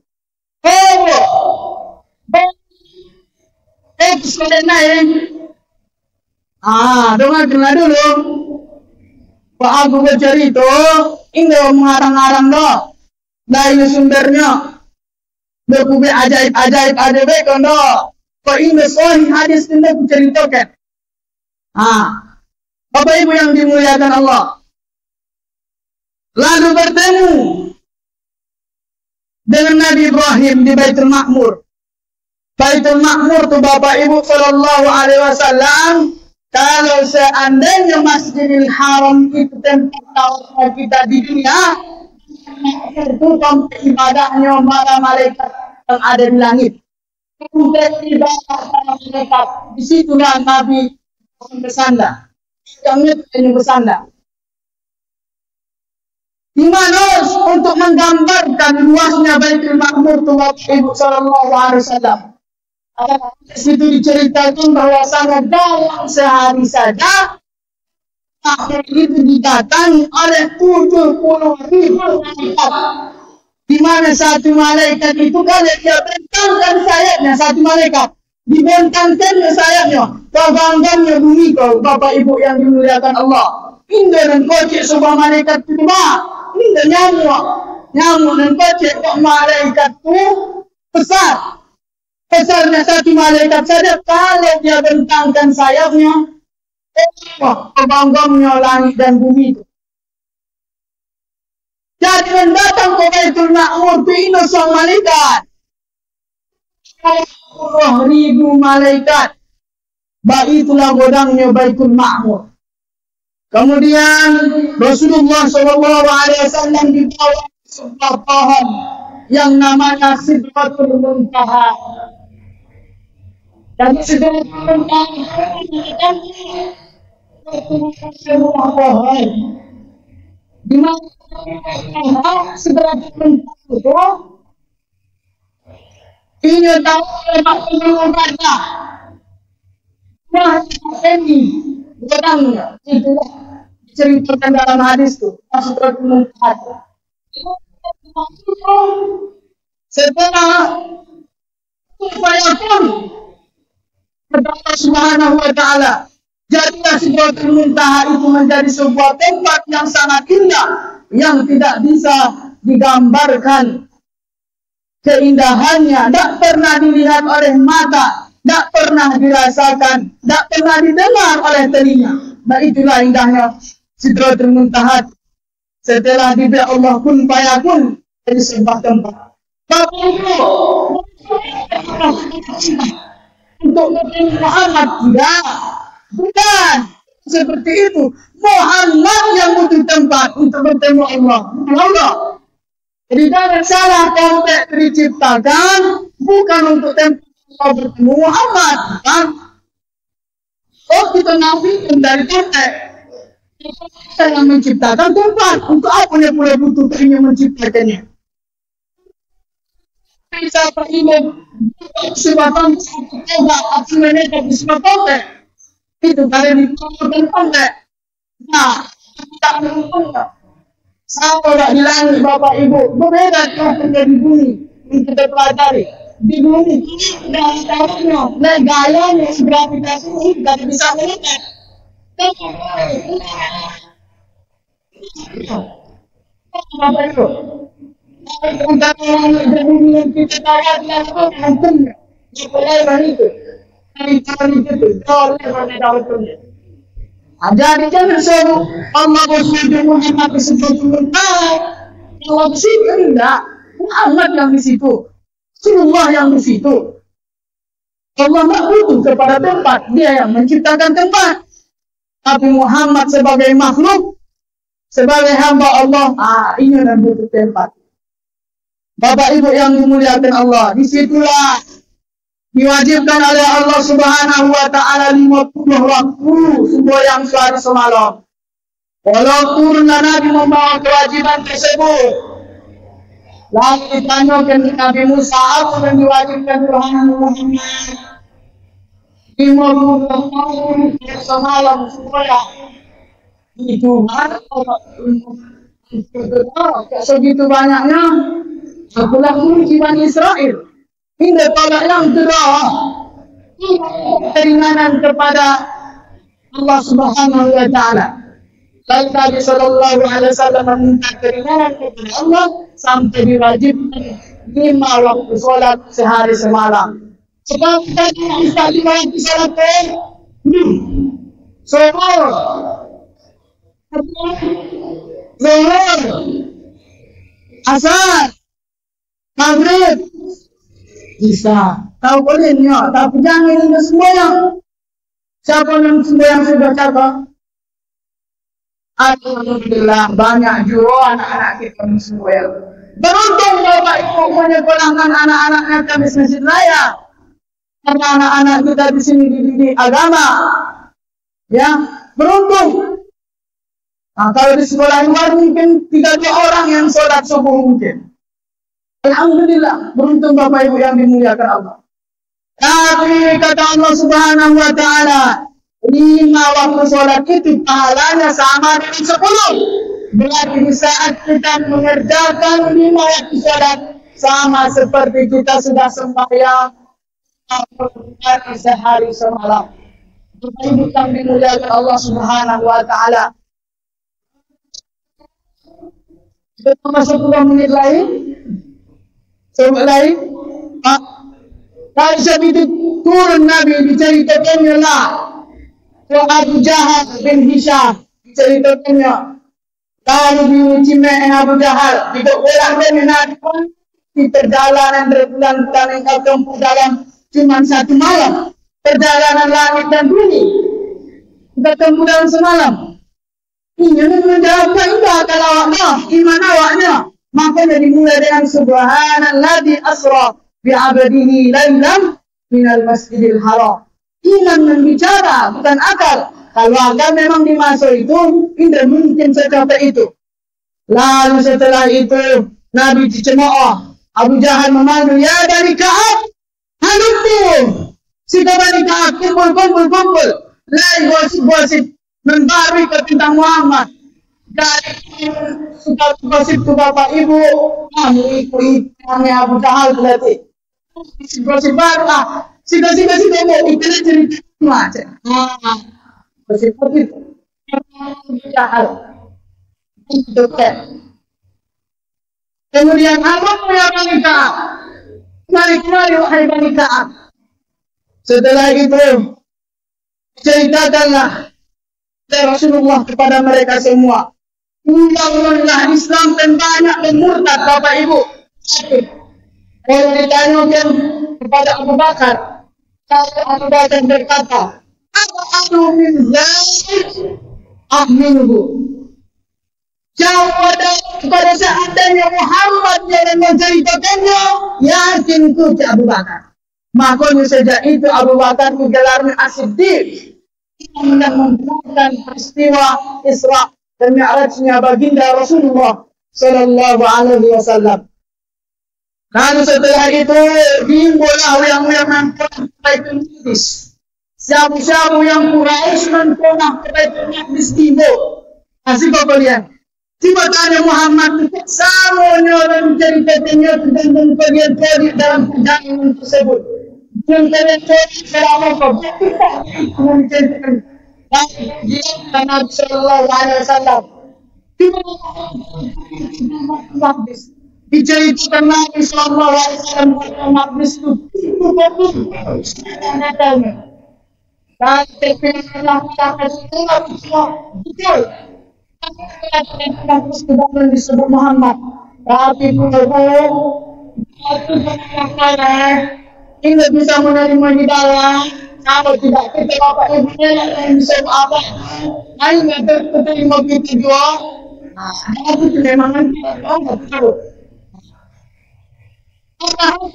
Dengar dulu. Pak aku bercerita, ini mengarang-arang doh. Dari sumbernya, berkubi ajaib-ajaib ada bekan doh. Kau ini sahih hadis ini berceritakan. Bapak Ibu yang dimuliakan Allah. Lalu bertemu dengan Nabi Ibrahim di Baitul Ma'mur. Baitul Ma'mur itu Bapak Ibu Sallallahu Alaihi Wasallam, kalau seandainya Masjidil Haram itu tempat tawaf kita di dunia, itu tempat ibadahnya para malaikat yang ada di langit. Tempat ibadah para malaikat. Di situlah Nabi bersandar. Kami bersandar. Di mana untuk menggambarkan luasnya Baitul Ma'mur itu Bapak Ibu Sallallahu Alaihi Wasallam. Di situ diceritakan bahwa sangat dalam sehari saja akhir itu didatangi oleh 70.000 malaikat. Di mana satu malaikat itu kalau dia bentangkan sayapnya, satu malaikat dibentangkannya sayapnya, terbangkannya bumi kau Bapak Ibu yang dimuliakan Allah. Indah dan kocik sebuah malaikat itu indah nyamuk dan kocik kok malaikat itu besar. Besarnya satu malaikat saja kalau dia bentangkan sayapnya, terbangkannya langit dan bumi itu. Jadi yang datang ke Baitul Ma'mur itu seorang malaikat. 10.000 malaikat itulah godangnya Baitul Ma'mur. Kemudian Rasulullah SAW dibawa ke sebuah pohon yang namanya Sidratul Muntaha. Dan Sidratul Muntaha sebuah pohon di mana Sidratul Muntaha ini tahu lemak penyelenggaraan kata. Nah, ini godangnya itulah diceritakan dalam hadis itu Sidratul Muntaha. Setelah upaya pun Allah Subhanahu wa Ta'ala, jadilah Sidratul Muntaha itu menjadi sebuah tempat yang sangat indah yang tidak bisa digambarkan keindahannya, tidak pernah dilihat oleh mata, tidak pernah dirasakan, tidak pernah didengar oleh telinga. Nah, itulah indahnya Sidratul Muntaha. Setelah diberi Allah kun fayakun jadi sebuah tempat. Bapak Ibu, untuk bertemu Muhammad tidak, bukan seperti itu. Muhammad yang butuh tempat untuk bertemu Allah. Jadi jangan salah, konteks diciptakan bukan untuk tempat bertemu Muhammad, kan? Oh, kita nafikan dari konteks. Kita yang menciptakan tempat. Untuk apa dia pula butuh teringin menciptakannya? Siapa ini sebabkan coba asalnya dari sebab konteks itu dari konteks. Nah, tidak menentukan. Sama tidak di langit Bapak Ibu, berbeda dengan di bumi yang kita pelajari. Di bumi, dan tahunya, dan gayanya, gravitasi ini tidak bisa melihat. Bapak Ibu, untuk langit dan bumi yang kita pelajari, nantinya, lebar itu, dari tahun itu, jauh lebar dari tahun itu. Jadi jangan selalu Allah bersyukur Muhammad di situ Allah di situ tidak, Muhammad yang di situ, Rasulullah yang di situ. Allah tak butuh kepada tempat, dia yang menciptakan tempat. Tapi Muhammad sebagai makhluk, sebagai hamba Allah, ini yang butuh tempat. Bapak Ibu yang dimuliakan Allah, disitulah diwajibkan oleh Allah Subhanahu wa Ta'ala 50 waktu sembahyang sehari semalam. Walaupun Nabi membawa kewajiban tersebut, lalu ditanyakan Nabi Musa apa yang diwajibkan Tuhan Muhammad 50 tahun semalam sembahyang. Itu segitu banyaknya akulah kunci Bani Israel. Hingga tolak yang kedua, keringanan kepada Allah Subhanahu wa Ta'ala. Lalu Nabi Sallallahu Alaihi Wasallam meminta keringanan kepada Allah sampai diwajibkan 5 waktu sholat sehari semalam. Sebab tadi bisa 5 waktu sholat Zuhur, Asar, Maghrib, bisa. Tahu bolehnya, tapi jangan ini sembahyang. Siapa yang sembahyang sudah cakap? Alhamdulillah, banyak juga anak-anak kita yang sembahyang. Beruntung Bapak Ibu menyekolahkan anak-anaknya ke masjid raya. Karena anak-anak kita di sini dididik agama. Ya, beruntung. Nah, kalau di sekolah luar mungkin 3 orang yang sholat subuh mungkin. Alhamdulillah, beruntung Bapak Ibu yang dimuliakan Allah. Tapi kata Allah Subhanahu wa Ta'ala, 5 waktu sholat itu pahalanya sama dengan 10. Berarti di saat kita mengerjakan 5 waktu sholat, sama seperti kita sudah sembahyang sehari semalam. Bapak Ibu yang dimuliakan Allah Subhanahu wa Ta'ala. Kita masuk 2 menit lain. Sebab lain, pada saat itu turun Nabi diceritakannya lah Abu Jahal bin Hisham diceritakannya. Lalu diuji Abu Jahal dibuat dari Nabi pun di perjalanan berbulan-bulan yang tempuh dalam cuma 1 malam. perjalanan langit dan bumi. Kita temu dalam semalam. Ini menjawabkan enggak kalau awaknya, iman awaknya. Makanya dimulai dengan subhanalladzi asra bi'abdihi lailan minal masjidil haram. Iman membicara, bukan akal. Kalau akal memang di masa itu tidak mungkin secapai itu. Lalu setelah itu Nabi dicemooh. Abu Jahal memanggil, ya Bani Ka'ab, halummu. Sehingga Bani Ka'ab kumpul. Lain gosip-gosip membarui tentang Muhammad. Dari suka gosip ke bapak ibu, kamu ikut Abu Jahal berarti. Gosip baru lah. Sehingga mau ikut cerita macam. Gosip itu. Abu Jahal. Kemudian apa ya Bani Ka'ab? Mari wahai Bani Ka'ab. Setelah itu ceritakanlah Rasulullah kepada mereka semua. Undang-undang Islam dan banyak murtad Bapak Ibu. Kalau ditanyakan kepada Abu Bakar, kalau Abu Bakar berkata, apa adu min zalik ahminhu. Jawab pada seandainya Muhammad yang menceritakannya, yakinku ke Abu Bakar. Makanya sejak itu Abu Bakar digelarnya As-Siddiq. Yang membuatkan peristiwa Isra dan Mi'rajnya baginda Rasulullah Sallallahu Alaihi Wasallam. Lalu setelah itu diimbulah yang Baitul Maqdis. Siapa yang Quraisy menponah ke Baitul Maqdis timur. Masih kalian. Tiba tanya Muhammad semuanya dan cerita-cerita tentang bagian-bagian dalam perjalanan tersebut. Yang terjadi selama menceritakan Nabi Sallallahu Alaihi Wasallam. Diceritakan Nabi Sallallahu Alaihi Wasallam Maqdis itu dan terpilihlah betul disebut Muhammad, tapi ini bisa menerima hidayah. Kalau tidak kita bapak ibunya yang bisa apa? Ayo nggak terima kita juga. Aku memang tidak tahu. Kalau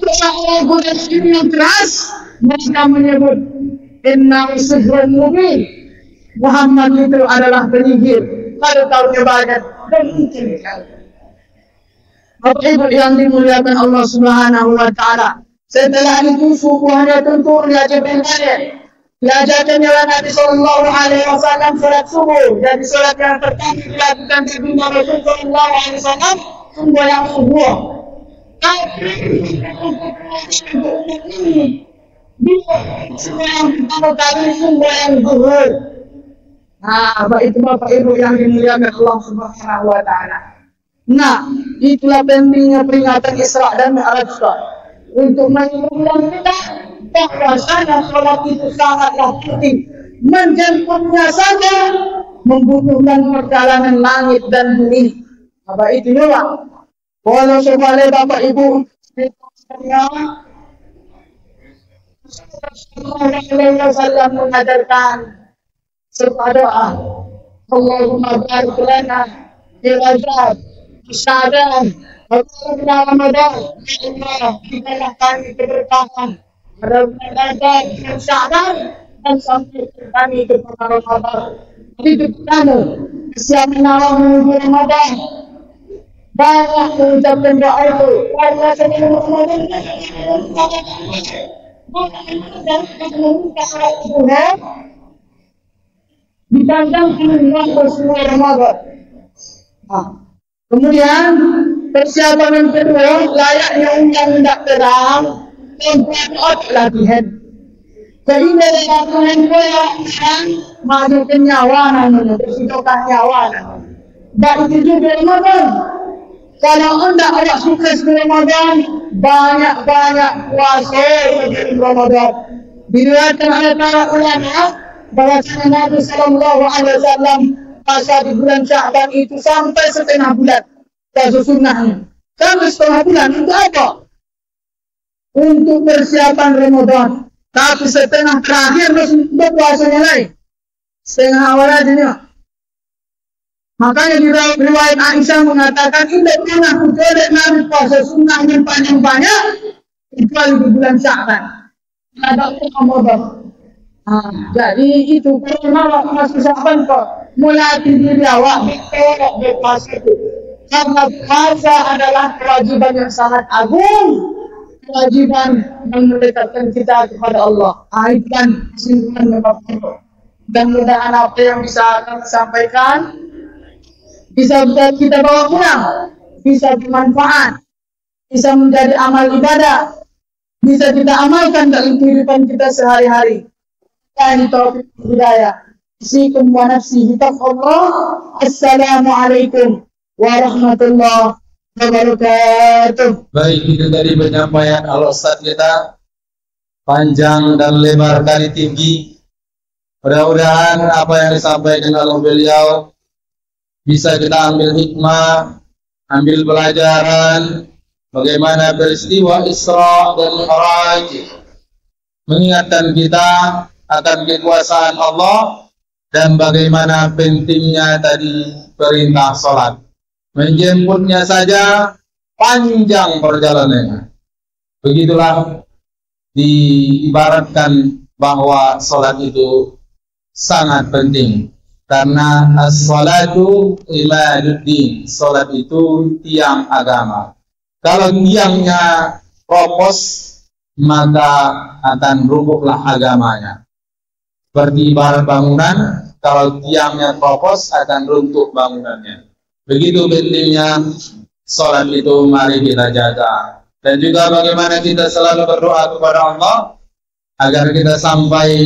bukan ini yang keras, mereka menyebut Inna Usuhrun Mubin. Muhammad itu adalah penyihir. Pada tahunnya banyak dan mungkin sekali. Bapak ibu yang dimuliakan Allah Subhanahu Wa Taala. Setelah itu subuhnya tentu diajarkannya Nabi Sallallahu Alaihi Wasallam salat subuh. Jadi salat yang pertama dilakukan sebelum Rasul Sallallahu Alaihi Wasallam subuh yang subuh. Subuh kali subuh yang zuhur. Nah, itu Bapak Ibu yang dimuliakan Allah Subhanahu Wa Taala. Nah, itulah pentingnya peringatan Isra dan Mi'raj untuk mengingatkan kita bahwa salat itu sangatlah penting. Menjemputnya saja membutuhkan perjalanan langit dan bumi. Apa itu ya? Kalau supaya Bapak Ibu Rasulullah mengajarkan serta doa. Allahumma barik lana fi Rajab, Sya'ban, Ramadhan, Ramadan. Allah, berikanlah kami keberkahan pada bulan Rajab dan Sya'ban dan sampai kami kepada Ramadan. Hidup kami siap menawar menuju Ramadan. Banyak mengucapkan doa itu. Karena sebelum Ramadan ditandang dengan semua Ramadan. Kemudian persiapan yang kedua layaknya undang-undang terang dan buat latihan. Sehingga latihan yang maju kenyawanan, bersihkan nyawanan. Dan itu juga Ramadan. Kalau anda awak sukses di Ramadan, banyak-banyak puasa di Ramadan. Diriwayatkan oleh para ulama bahwa Nabi Sallallahu Alaihi Wasallam masa di bulan Sya'ban itu sampai setengah bulan. Puasa sunnahnya sampai setengah bulan untuk apa? Untuk persiapan Ramadan. Tapi setengah terakhir berpuasanya lain. Setengah awal aja nih. Makanya di riwayat Aisyah mengatakan tidak pernah kulihat Nabi puasa sunnah yang banyak kecuali di bulan Sya'ban. Ada Ramadan. Jadi itu kalau masuk Sya'ban kok mulai diri awak berpuasa itu. Karena puasa adalah kewajiban yang sangat agung, kewajiban yang mendekatkan kita kepada Allah. Itu kan kesimpulan memang. Mudah-mudahan apa yang bisa kami sampaikan bisa kita bawa pulang, bisa bermanfaat, bisa menjadi amal ibadah, bisa kita amalkan dalam kehidupan kita sehari-hari. Dan taufik hidayah. Isikum wa nafsi hitab Allah. Assalamualaikum warahmatullahi wabarakatuh. Baik, itu tadi penyampaian Al-Ustaz kita, panjang dan lebar kali tinggi. Mudah-mudahan apa yang disampaikan oleh beliau bisa kita ambil hikmah, ambil pelajaran bagaimana peristiwa Isra dan Mi'raj mengingatkan kita akan kekuasaan Allah dan bagaimana pentingnya tadi perintah sholat. Menjemputnya saja panjang perjalanannya. Begitulah diibaratkan bahwa sholat itu sangat penting. Karena as-salatu imaduddin, salat itu tiang agama. Kalau tiangnya ropos, maka akan rubuhlah agamanya. Seperti ibarat bangunan, kalau tiangnya ropos akan runtuh bangunannya. Begitu pentingnya salat itu, mari kita jaga. Dan juga bagaimana kita selalu berdoa kepada Allah agar kita sampai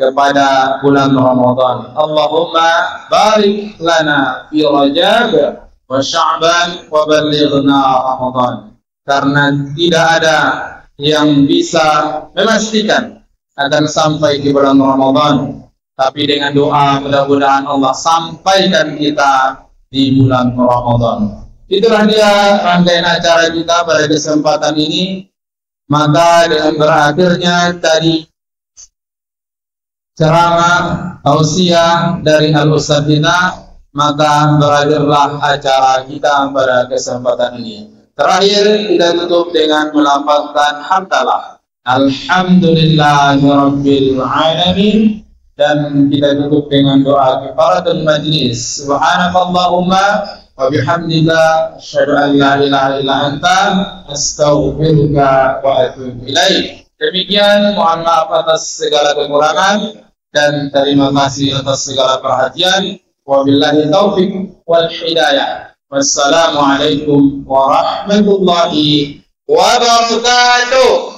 kepada bulan Ramadan. Allahumma barik lana fi Rajab wa Sya'ban wa ballighna Ramadan. Karena tidak ada yang bisa memastikan akan sampai ke bulan Ramadan, tapi dengan doa mudah-mudahan Allah sampaikan kita di bulan Ramadan. Itulah dia rangkaian acara kita pada kesempatan ini. Maka dengan berakhirnya tadi ceramah tausiah dari Al-Ustaz kita, maka berakhirlah acara kita pada kesempatan ini. Terakhir kita tutup dengan melafazkan hamdalah, alhamdulillahirabbil alamin, dan kita tutup dengan doa kifaratul majlis. Subhanakallahumma wa bihamdika asyhadu an la ilaha illa anta astaghfiruka wa atubu ilaik. Demikian, mohon maaf atas segala kekurangan dan terima kasih atas segala perhatian. Wabillahi taufik wal hidayah. Wassalamualaikum warahmatullahi wabarakatuh.